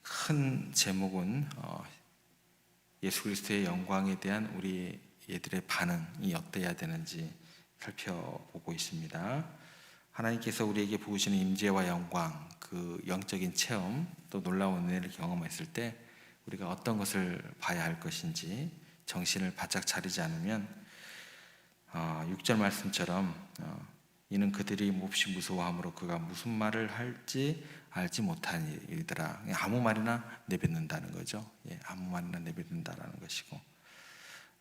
큰 제목은 예수 그리스도의 영광에 대한 우리 얘들의 반응이 어때야 되는지 살펴보고 있습니다. 하나님께서 우리에게 부으시는 임재와 영광, 그 영적인 체험, 또 놀라운 은혜를 경험했을 때 우리가 어떤 것을 봐야 할 것인지 정신을 바짝 차리지 않으면 6절 말씀처럼 이는 그들이 몹시 무서워함으로 그가 무슨 말을 할지 알지 못한 일이더라. 아무 말이나 내뱉는다는 거죠. 아무 말이나 내뱉는다라는 것이고,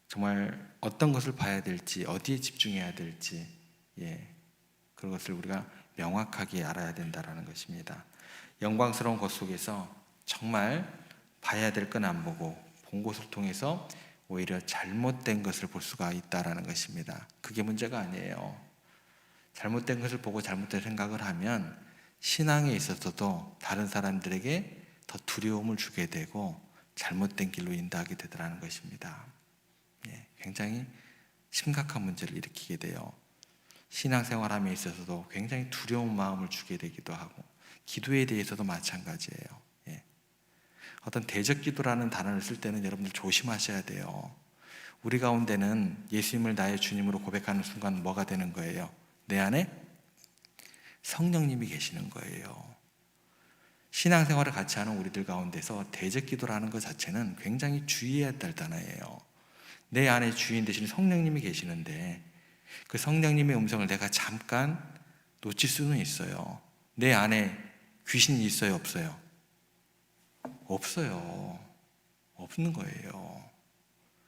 정말 어떤 것을 봐야 될지, 어디에 집중해야 될지, 그것을 우리가 명확하게 알아야 된다라는 것입니다. 영광스러운 것 속에서 정말 봐야 될 건 안 보고 본 것을 통해서 오히려 잘못된 것을 볼 수가 있다라는 것입니다. 그게 문제가 아니에요. 잘못된 것을 보고 잘못된 생각을 하면 신앙에 있어서도 다른 사람들에게 더 두려움을 주게 되고 잘못된 길로 인도하게 되더라는 것입니다. 굉장히 심각한 문제를 일으키게 돼요. 신앙생활함에 있어서도 굉장히 두려운 마음을 주게 되기도 하고, 기도에 대해서도 마찬가지예요. 어떤 대적기도라는 단어를 쓸 때는 여러분들 조심하셔야 돼요. 우리 가운데는 예수님을 나의 주님으로 고백하는 순간 뭐가 되는 거예요? 내 안에 성령님이 계시는 거예요. 신앙생활을 같이 하는 우리들 가운데서 대적기도라는 것 자체는 굉장히 주의해야 될 단어예요. 내 안에 주인 되시는 성령님이 계시는데 그 성령님의 음성을 내가 잠깐 놓칠 수는 있어요. 내 안에 귀신이 있어요, 없어요? 없어요. 없는 거예요.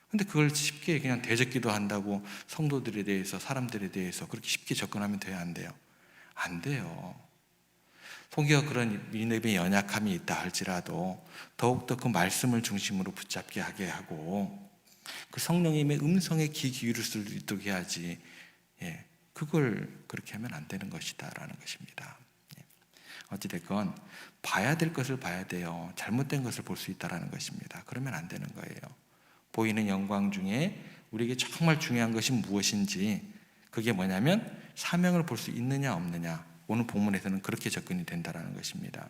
근데 그걸 쉽게 그냥 대적기도 한다고 성도들에 대해서, 사람들에 대해서 그렇게 쉽게 접근하면 돼요, 안 돼요? 안 돼요. 속여 그런 믿음의 연약함이 있다 할지라도 더욱더 그 말씀을 중심으로 붙잡게 하게 하고 그 성령님의 음성에 귀 기울일 수 있도록 해야지, 그걸 그렇게 하면 안 되는 것이다 라는 것입니다. 어찌됐건 봐야 될 것을 봐야 돼요. 잘못된 것을 볼 수 있다는 것입니다. 그러면 안 되는 거예요. 보이는 영광 중에 우리에게 정말 중요한 것이 무엇인지, 그게 뭐냐면 사명을 볼 수 있느냐 없느냐, 오늘 본문에서는 그렇게 접근이 된다는 것입니다.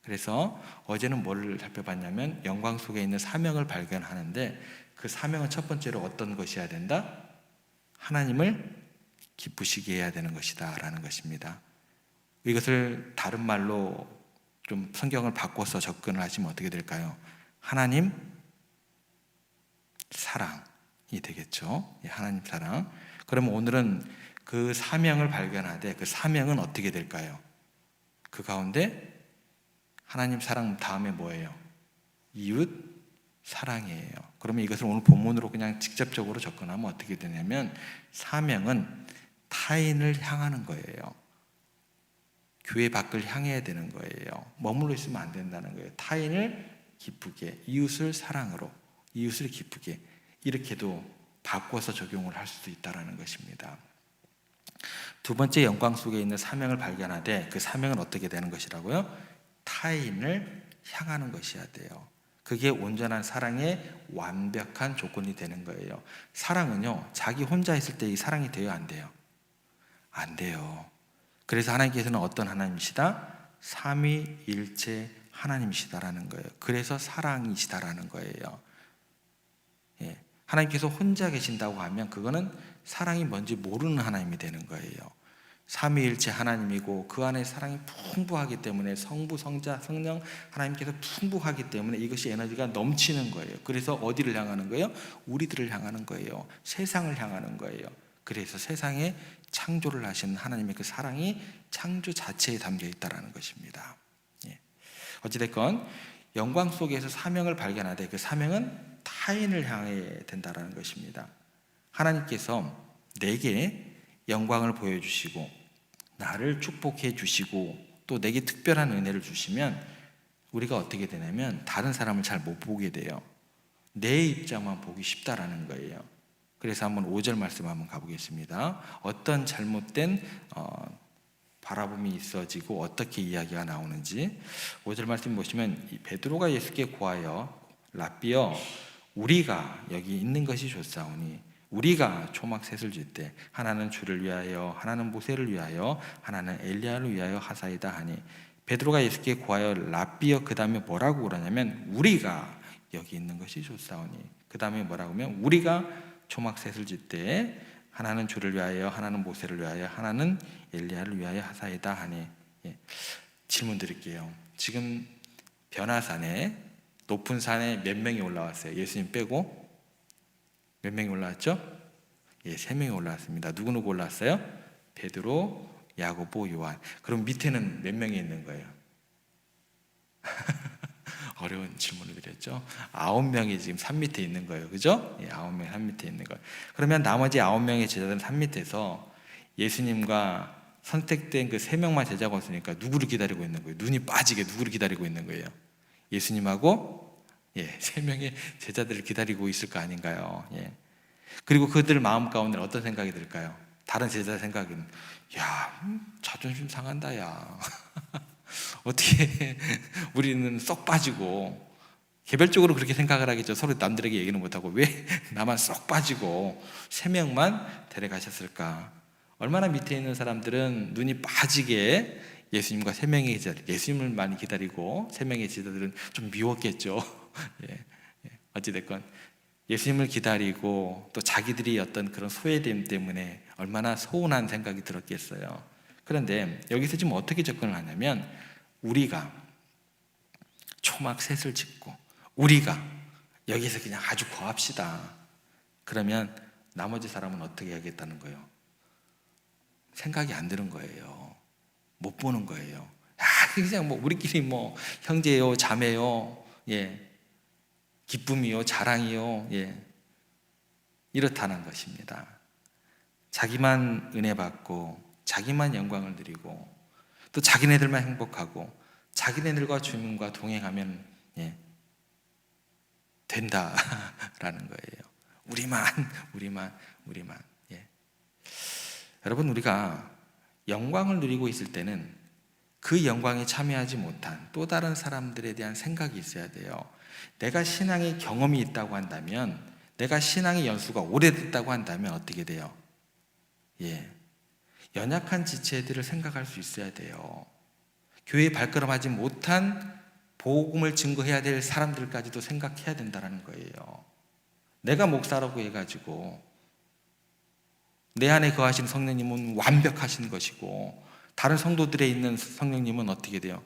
그래서 어제는 뭐를 살펴봤냐면 영광 속에 있는 사명을 발견하는데, 그 사명은 첫 번째로 어떤 것이어야 된다? 하나님을 기쁘시게 해야 되는 것이다 라는 것입니다. 이것을 다른 말로 좀 성경을 바꿔서 접근을 하시면 어떻게 될까요? 하나님 사랑이 되겠죠. 하나님 사랑. 그러면 오늘은 그 사명을 발견하되 그 사명은 어떻게 될까요? 그 가운데 하나님 사랑 다음에 뭐예요? 이웃 사랑이에요. 그러면 이것을 오늘 본문으로 그냥 직접적으로 접근하면 어떻게 되냐면 사명은 타인을 향하는 거예요. 교회 밖을 향해야 되는 거예요. 머물러 있으면 안 된다는 거예요. 타인을 기쁘게, 이웃을 사랑으로, 이웃을 기쁘게, 이렇게도 바꿔서 적용을 할 수도 있다는 것입니다. 두 번째 영광 속에 있는 사명을 발견하되 그 사명은 어떻게 되는 것이라고요? 타인을 향하는 것이어야 돼요. 그게 온전한 사랑의 완벽한 조건이 되는 거예요. 사랑은요, 자기 혼자 있을 때 이 사랑이 돼요, 안 돼요? 안 돼요. 그래서 하나님께서는 어떤 하나님이시다? 삼위일체 하나님이시다라는 거예요. 그래서 사랑이시다라는 거예요. 하나님께서 혼자 계신다고 하면 그거는 사랑이 뭔지 모르는 하나님이 되는 거예요. 삼위일체 하나님이고 그 안에 사랑이 풍부하기 때문에 성부, 성자, 성령 하나님께서 풍부하기 때문에 이것이 에너지가 넘치는 거예요. 그래서 어디를 향하는 거예요? 우리들을 향하는 거예요. 세상을 향하는 거예요. 그래서 세상에 창조를 하신 하나님의 그 사랑이 창조 자체에 담겨 있다는 것입니다. 어찌됐건 영광 속에서 사명을 발견하되 그 사명은 타인을 향해야 된다는 것입니다. 하나님께서 내게 영광을 보여주시고 나를 축복해 주시고 또 내게 특별한 은혜를 주시면 우리가 어떻게 되냐면 다른 사람을 잘 못 보게 돼요. 내 입장만 보기 쉽다라는 거예요. 그래서 한번 5절 말씀 한번 가보겠습니다. 어떤 잘못된 바라봄이 있어지고 어떻게 이야기가 나오는지 5절 말씀 보시면 베드로가 예수께 고하여 랍비여 우리가 여기 있는 것이 좋사오니 우리가 초막셋을 줄 때 하나는 주를 위하여 하나는 모세를 위하여 하나는 엘리야를 위하여 하사이다 하니 베드로가 예수께 구하여 랍비여, 그 다음에 뭐라고 그러냐면 우리가 여기 있는 것이 좋사오니, 그 다음에 뭐라고 하면 우리가 초막셋을 짓되 하나는 주를 위하여, 하나는 모세를 위하여, 하나는 엘리야를 위하여 하사이다 하니. 질문 드릴게요. 지금 변화산에, 높은 산에 몇 명이 올라왔어요? 예수님 빼고 몇 명이 올라왔죠? 3명이 올라왔습니다. 누구 올라왔어요? 베드로, 야고보, 요한. 그럼 밑에는 몇 명이 있는 거예요? 어려운 질문을 드렸죠. 9명이 지금 산 밑에 있는 거예요. 그죠? 9명이 산 밑에 있는 거예요. 그러면 나머지 9명의 제자들은 산 밑에서 예수님과 선택된 그 3명만 제자가 없으니까 누구를 기다리고 있는 거예요? 눈이 빠지게 누구를 기다리고 있는 거예요? 예수님하고 3명의 제자들을 기다리고 있을 거 아닌가요? 그리고 그들 마음 가운데 어떤 생각이 들까요? 다른 제자 생각은 자존심 상한다 야. 어떻게 우리는 쏙 빠지고, 개별적으로 그렇게 생각을 하겠죠. 서로 남들에게 얘기는 못하고 왜 나만 쏙 빠지고 3명만 데려가셨을까? 얼마나 밑에 있는 사람들은 눈이 빠지게 예수님과 3명의 제자, 예수님을 많이 기다리고 3명의 제자들은 좀 미웠겠죠. 어찌됐건 예수님을 기다리고 또 자기들이 어떤 그런 소외됨 때문에 얼마나 서운한 생각이 들었겠어요. 그런데 여기서 지금 어떻게 접근을 하냐면, 우리가 초막셋을 짓고 우리가 여기서 그냥 아주 거합시다. 그러면 나머지 사람은 어떻게 하겠다는 거예요? 생각이 안 드는 거예요. 못 보는 거예요. 그냥 우리끼리 형제요, 자매요, 기쁨이요, 자랑이요, 이렇다는 것입니다. 자기만 은혜 받고 자기만 영광을 누리고 또 자기네들만 행복하고 자기네들과 주님과 동행하면 된다라는 거예요. 우리만. 여러분, 우리가 영광을 누리고 있을 때는 그 영광에 참여하지 못한 또 다른 사람들에 대한 생각이 있어야 돼요. 내가 신앙의 경험이 있다고 한다면, 내가 신앙의 연수가 오래됐다고 한다면 어떻게 돼요? 연약한 지체들을 생각할 수 있어야 돼요. 교회에 발걸음하지 못한 복음을 증거해야 될 사람들까지도 생각해야 된다는 거예요. 내가 목사라고 해가지고 내 안에 거하신 성령님은 완벽하신 것이고 다른 성도들에 있는 성령님은 어떻게 돼요?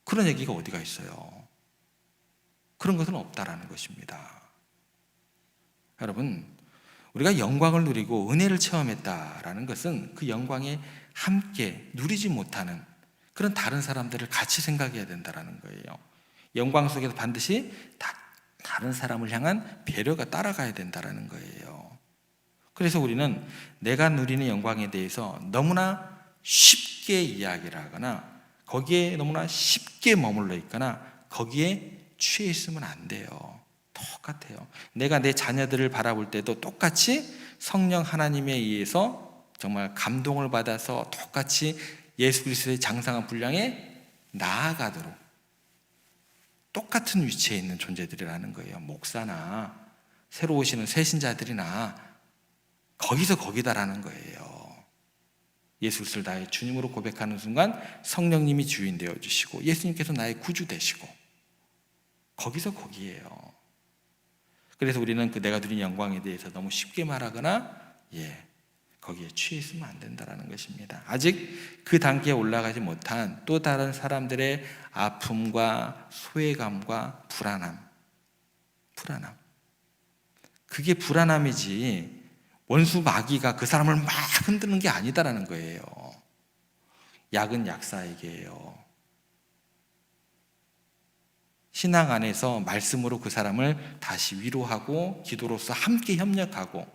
그런 얘기가 어디가 있어요? 그런 것은 없다라는 것입니다. 여러분, 우리가 영광을 누리고 은혜를 체험했다라는 것은 그 영광에 함께 누리지 못하는 그런 다른 사람들을 같이 생각해야 된다는 거예요. 영광 속에서 반드시 다른 사람을 향한 배려가 따라가야 된다는 거예요. 그래서 우리는 내가 누리는 영광에 대해서 너무나 쉽게 이야기를 하거나 거기에 너무나 쉽게 머물러 있거나 거기에 취해 있으면 안 돼요. 똑같아요. 내가 내 자녀들을 바라볼 때도 똑같이 성령 하나님에 의해서 정말 감동을 받아서 똑같이 예수 그리스도의 장성한 분량에 나아가도록 똑같은 위치에 있는 존재들이라는 거예요. 목사나 새로 오시는 새신자들이나 거기서 거기다라는 거예요. 예수 그리스도를 나의 주님으로 고백하는 순간 성령님이 주인 되어주시고 예수님께서 나의 구주 되시고 거기서 거기에요. 그래서 우리는 그 내가 누린 영광에 대해서 너무 쉽게 말하거나 거기에 취해 있으면 안 된다는 것입니다. 아직 그 단계에 올라가지 못한 또 다른 사람들의 아픔과 소외감과 불안함. 그게 불안함이지 원수 마귀가 그 사람을 막 흔드는 게 아니다라는 거예요. 약은 약사에게요. 신앙 안에서 말씀으로 그 사람을 다시 위로하고 기도로서 함께 협력하고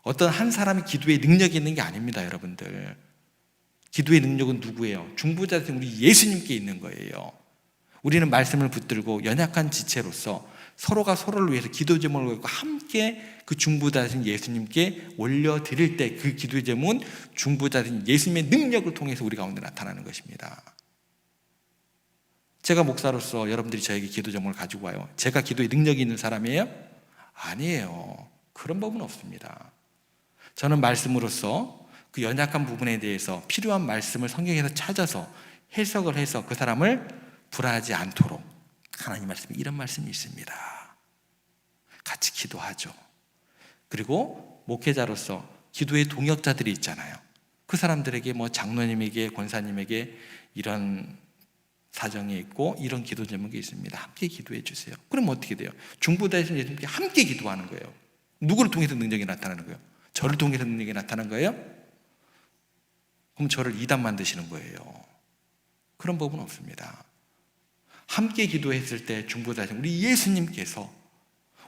어떤 한 사람의 기도에 능력이 있는 게 아닙니다, 여러분들. 기도의 능력은 누구예요? 중보자신 우리 예수님께 있는 거예요. 우리는 말씀을 붙들고 연약한 지체로서 서로가 서로를 위해서 기도 제목을 걸고 함께 그 중보자신 예수님께 올려드릴 때 그 기도의 제목은 중보자신 예수님의 능력을 통해서 우리 가운데 나타나는 것입니다. 제가 목사로서 여러분들이 저에게 기도 제목을 가지고 와요. 제가 기도에 능력이 있는 사람이에요? 아니에요. 그런 법은 없습니다. 저는 말씀으로서 그 연약한 부분에 대해서 필요한 말씀을 성경에서 찾아서 해석을 해서 그 사람을 불안하지 않도록 하나님 말씀에 이런 말씀이 있습니다. 같이 기도하죠. 그리고 목회자로서 기도의 동역자들이 있잖아요. 그 사람들에게 장로님에게 권사님에게 이런 사정이 있고 이런 기도 제목이 있습니다. 함께 기도해 주세요. 그럼 어떻게 돼요? 중보자이신 예수님께 함께 기도하는 거예요. 누구를 통해서 능력이 나타나는 거예요? 저를 통해서 능력이 나타나는 거예요? 그럼 저를 이단 만드시는 거예요. 그런 법은 없습니다. 함께 기도했을 때 중보자이신 우리 예수님께서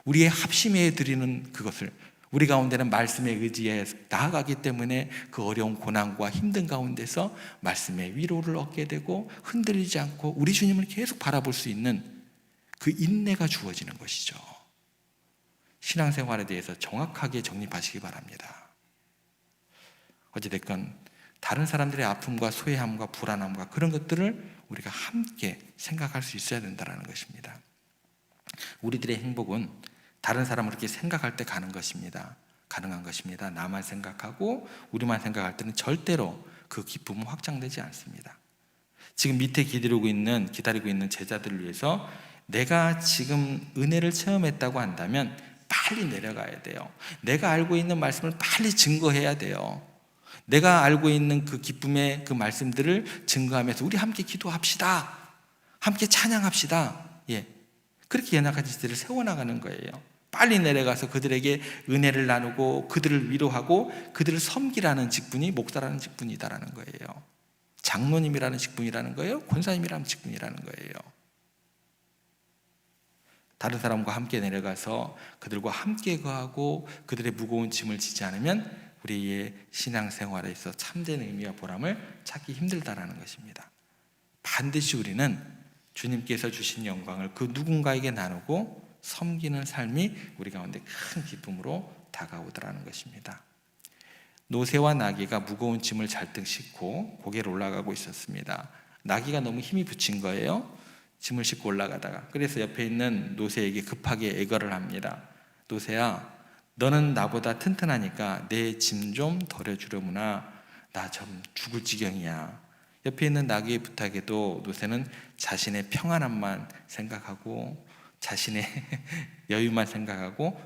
우리의 합심해 드리는 그것을 우리 가운데는 말씀에 의지해 나아가기 때문에 그 어려운 고난과 힘든 가운데서 말씀의 위로를 얻게 되고 흔들리지 않고 우리 주님을 계속 바라볼 수 있는 그 인내가 주어지는 것이죠. 신앙생활에 대해서 정확하게 정립하시기 바랍니다. 어찌됐건 다른 사람들의 아픔과 소외함과 불안함과 그런 것들을 우리가 함께 생각할 수 있어야 된다는 것입니다. 우리들의 행복은 다른 사람을 그렇게 생각할 때 가능한 것입니다. 나만 생각하고 우리만 생각할 때는 절대로 그 기쁨은 확장되지 않습니다. 지금 밑에 기다리고 있는 제자들을 위해서 내가 지금 은혜를 체험했다고 한다면 빨리 내려가야 돼요. 내가 알고 있는 말씀을 빨리 증거해야 돼요. 내가 알고 있는 그 기쁨의 그 말씀들을 증거하면서 우리 함께 기도합시다. 함께 찬양합시다. 그렇게 연약한 지체를 세워나가는 거예요. 빨리 내려가서 그들에게 은혜를 나누고 그들을 위로하고 그들을 섬기라는 직분이 목사라는 직분이다라는 거예요. 장로님이라는 직분이라는 거예요. 권사님이라는 직분이라는 거예요. 다른 사람과 함께 내려가서 그들과 함께 거하고 그들의 무거운 짐을 지지 않으면 우리의 신앙생활에서 참된 의미와 보람을 찾기 힘들다라는 것입니다. 반드시 우리는 주님께서 주신 영광을 그 누군가에게 나누고 섬기는 삶이 우리 가운데 큰 기쁨으로 다가오더라는 것입니다. 노새와 나귀가 무거운 짐을 잘등 싣고 고개로 올라가고 있었습니다. 나귀가 너무 힘이 붙인 거예요. 짐을 싣고 올라가다가. 그래서 옆에 있는 노새에게 급하게 애걸을 합니다. 노새야, 너는 나보다 튼튼하니까 내 짐 좀 덜어주려무나. 나 좀 죽을 지경이야. 옆에 있는 나귀의 부탁에도 노새는 자신의 평안함만 생각하고 자신의 여유만 생각하고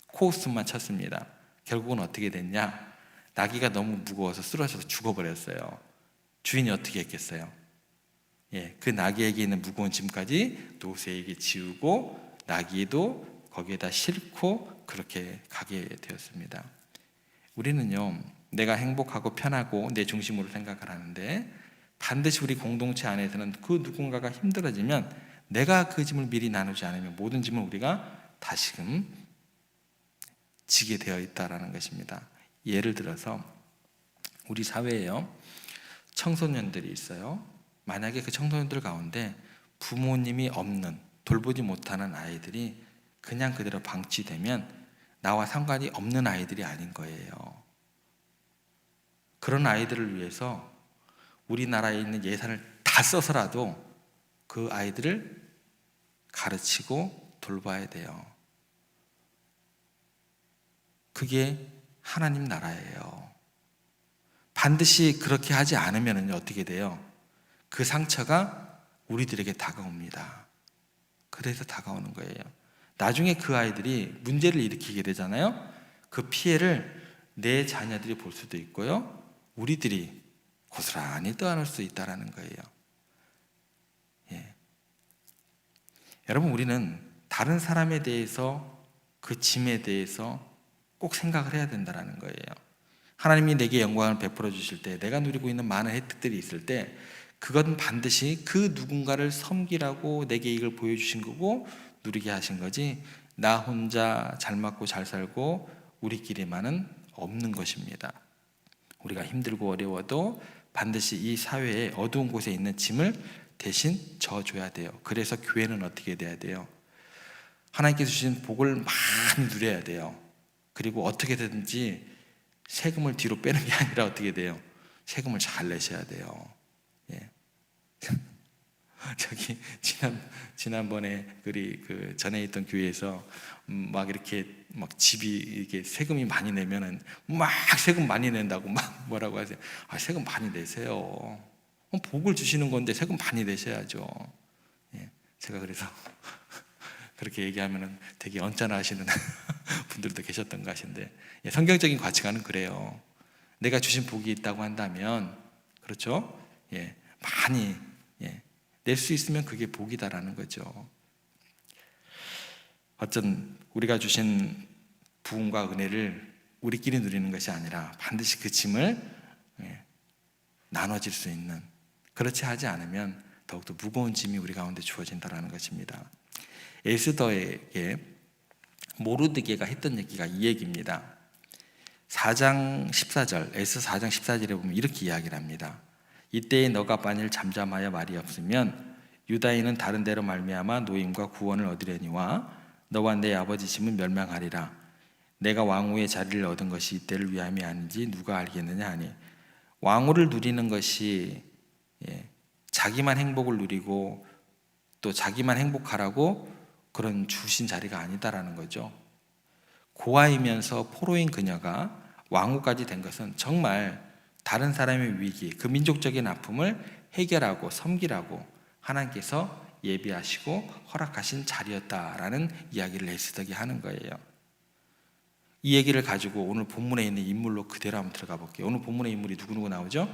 코웃음만 쳤습니다. 결국은 어떻게 됐냐? 나귀가 너무 무거워서 쓰러져서 죽어버렸어요. 주인이 어떻게 했겠어요? 그 나귀에게 있는 무거운 짐까지 노새에게 지우고 나귀도 거기에다 싣고 그렇게 가게 되었습니다. 우리는요, 내가 행복하고 편하고 내 중심으로 생각을 하는데 반드시 우리 공동체 안에서는 그 누군가가 힘들어지면 내가 그 짐을 미리 나누지 않으면 모든 짐을 우리가 다시금 지게 되어 있다는 것입니다. 예를 들어서 우리 사회에요, 청소년들이 있어요. 만약에 그 청소년들 가운데 부모님이 없는, 돌보지 못하는 아이들이 그냥 그대로 방치되면 나와 상관이 없는 아이들이 아닌 거예요. 그런 아이들을 위해서 우리나라에 있는 예산을 다 써서라도 그 아이들을 가르치고 돌봐야 돼요. 그게 하나님 나라예요. 반드시 그렇게 하지 않으면 어떻게 돼요? 그 상처가 우리들에게 다가옵니다. 그래서 다가오는 거예요. 나중에 그 아이들이 문제를 일으키게 되잖아요. 그 피해를 내 자녀들이 볼 수도 있고요, 우리들이 고스란히 떠안을 수 있다는 거예요. 여러분, 우리는 다른 사람에 대해서 그 짐에 대해서 꼭 생각을 해야 된다는 거예요. 하나님이 내게 영광을 베풀어 주실 때, 내가 누리고 있는 많은 혜택들이 있을 때 그건 반드시 그 누군가를 섬기라고 내게 이걸 보여주신 거고 누리게 하신 거지, 나 혼자 잘 맞고 잘 살고 우리끼리만은 없는 것입니다. 우리가 힘들고 어려워도 반드시 이 사회의 어두운 곳에 있는 짐을 대신 져줘야 돼요. 그래서 교회는 어떻게 돼야 돼요? 하나님께서 주신 복을 많이 누려야 돼요. 그리고 어떻게 되든지 세금을 뒤로 빼는 게 아니라 어떻게 돼요? 세금을 잘 내셔야 돼요. 지난번에 그 전에 있던 교회에서 막 이렇게 막 집이 이게 세금이 많이 내면은 막 세금 많이 낸다고 막 뭐라고 하세요. 세금 많이 내세요. 복을 주시는 건데 세금 많이 내셔야죠. 예, 제가 그래서 그렇게 얘기하면은 되게 언짢아 하시는 분들도 계셨던 것 같은데, 예, 성경적인 가치관은 그래요. 내가 주신 복이 있다고 한다면, 그렇죠? 예, 많이 낼 수 있으면 그게 복이다라는 거죠. 어떤 우리가 주신 부흥과 은혜를 우리끼리 누리는 것이 아니라 반드시 그 짐을 나눠질 수 있는, 그렇지 하지 않으면 더욱더 무거운 짐이 우리 가운데 주어진다는 것입니다. 에스더에게 모르드게가 했던 얘기가 이 얘기입니다. 4장 14절, 에스더 4장 14절에 보면 이렇게 이야기를 합니다. 이때에 너가 만일 잠잠하여 말이 없으면 유다인은 다른 데로 말미암아 노임과 구원을 얻으려니와 너와 내 아버지 집은 멸망하리라. 내가 왕후의 자리를 얻은 것이 이때를 위함이 아닌지 누가 알겠느냐 하니, 왕후를 누리는 것이 자기만 행복을 누리고 또 자기만 행복하라고 그런 주신 자리가 아니다라는 거죠. 고아이면서 포로인 그녀가 왕후까지 된 것은 정말 다른 사람의 위기, 그 민족적인 아픔을 해결하고 섬기라고 하나님께서 예비하시고 허락하신 자리였다라는 이야기를 에스더가 하는 거예요. 이 얘기를 가지고 오늘 본문에 있는 인물로 그대로 한번 들어가 볼게요. 오늘 본문의 인물이 누구누구 나오죠?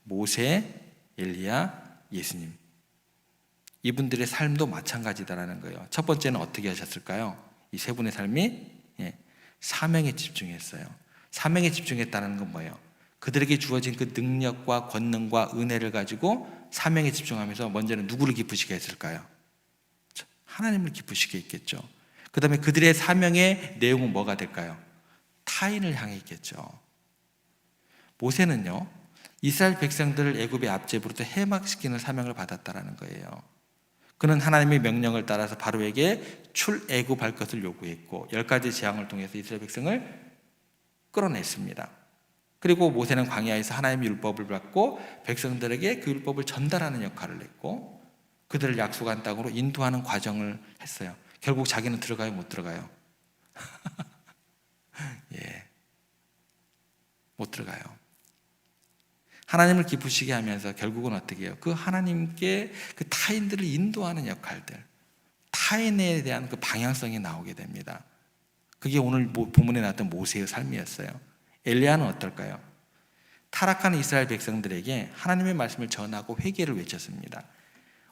모세, 엘리야, 예수님. 이분들의 삶도 마찬가지다라는 거예요. 첫 번째는 어떻게 하셨을까요? 이 세 분의 삶이 사명에 집중했어요. 사명에 집중했다는 건 뭐예요? 그들에게 주어진 그 능력과 권능과 은혜를 가지고 사명에 집중하면서 먼저는 누구를 기쁘시게 했을까요? 하나님을 기쁘시게 했겠죠. 그 다음에 그들의 사명의 내용은 뭐가 될까요? 타인을 향해 있겠죠. 모세는요, 이스라엘 백성들을 애굽의 압제부로부터 해막시키는 사명을 받았다라는 거예요. 그는 하나님의 명령을 따라서 바로에게 출애굽할 것을 요구했고 10가지 재앙을 통해서 이스라엘 백성을 끌어냈습니다. 그리고 모세는 광야에서 하나님의 율법을 받고 백성들에게 그 율법을 전달하는 역할을 했고 그들을 약속한 땅으로 인도하는 과정을 했어요. 결국 자기는 들어가요, 못 들어가요? 못 들어가요. 하나님을 기쁘시게 하면서 결국은 어떻게 해요? 그 하나님께 그 타인들을 인도하는 역할들, 타인에 대한 그 방향성이 나오게 됩니다. 그게 오늘 본문에 나왔던 모세의 삶이었어요. 엘리야는 어떨까요? 타락한 이스라엘 백성들에게 하나님의 말씀을 전하고 회개를 외쳤습니다.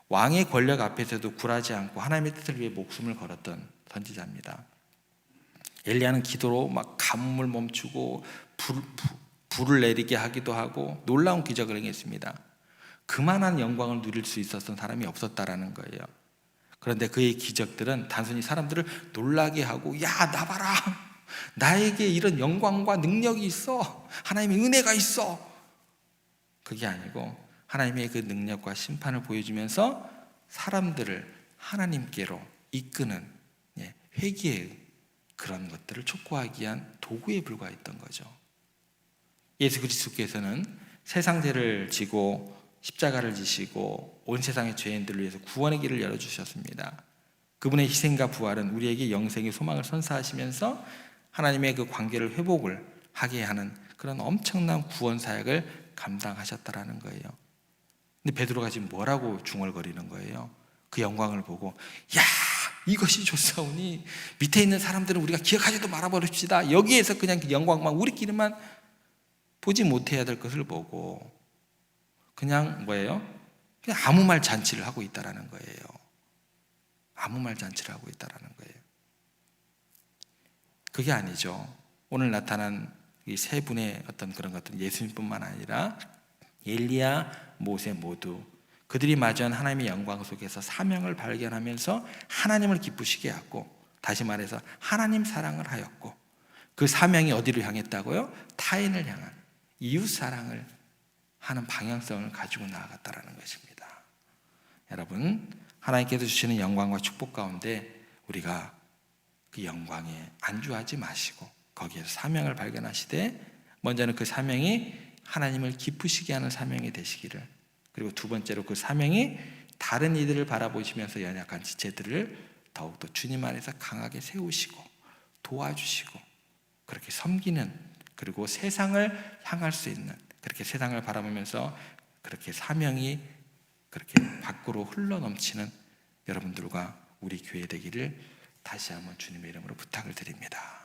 왕의 권력 앞에서도 굴하지 않고 하나님의 뜻을 위해 목숨을 걸었던 선지자입니다. 엘리야는 기도로 막 가뭄을 멈추고 불을 내리게 하기도 하고 놀라운 기적을 행했습니다. 그만한 영광을 누릴 수 있었던 사람이 없었다라는 거예요. 그런데 그의 기적들은 단순히 사람들을 놀라게 하고, 야, 나 봐라, 나에게 이런 영광과 능력이 있어, 하나님의 은혜가 있어, 그게 아니고 하나님의 그 능력과 심판을 보여주면서 사람들을 하나님께로 이끄는 회개의 그런 것들을 촉구하기 위한 도구에 불과했던 거죠. 예수 그리스도께서는 세상 죄를 지고 십자가를 지시고 온 세상의 죄인들을 위해서 구원의 길을 열어주셨습니다. 그분의 희생과 부활은 우리에게 영생의 소망을 선사하시면서 하나님의 그 관계를 회복을 하게 하는 그런 엄청난 구원 사역을 감당하셨다라는 거예요. 근데 베드로가 지금 뭐라고 중얼거리는 거예요? 그 영광을 보고, 야, 이것이 좋사오니 밑에 있는 사람들은 우리가 기억하지도 말아버립시다. 여기에서 그냥 그 영광만 우리끼리만 보지 못해야 될 것을 보고 그냥 뭐예요? 그냥 아무 말 잔치를 하고 있다라는 거예요. 아무 말 잔치를 하고 있다라는 거예요. 그게 아니죠. 오늘 나타난 이 세 분의 어떤 그런 것들은 예수님뿐만 아니라 엘리야, 모세 모두 그들이 마주한 하나님의 영광 속에서 사명을 발견하면서 하나님을 기쁘시게 하고, 다시 말해서 하나님 사랑을 하였고, 그 사명이 어디를 향했다고요? 타인을 향한 이웃 사랑을 하는 방향성을 가지고 나아갔다라는 것입니다. 여러분, 하나님께서 주시는 영광과 축복 가운데 우리가 그 영광에 안주하지 마시고 거기에서 사명을 발견하시되, 먼저는 그 사명이 하나님을 기쁘시게 하는 사명이 되시기를, 그리고 두 번째로 그 사명이 다른 이들을 바라보시면서 연약한 지체들을 더욱더 주님 안에서 강하게 세우시고 도와주시고 그렇게 섬기는, 그리고 세상을 향할 수 있는, 그렇게 세상을 바라보면서 그렇게 사명이 그렇게 밖으로 흘러넘치는 여러분들과 우리 교회 되기를 다시 한번 주님의 이름으로 부탁을 드립니다.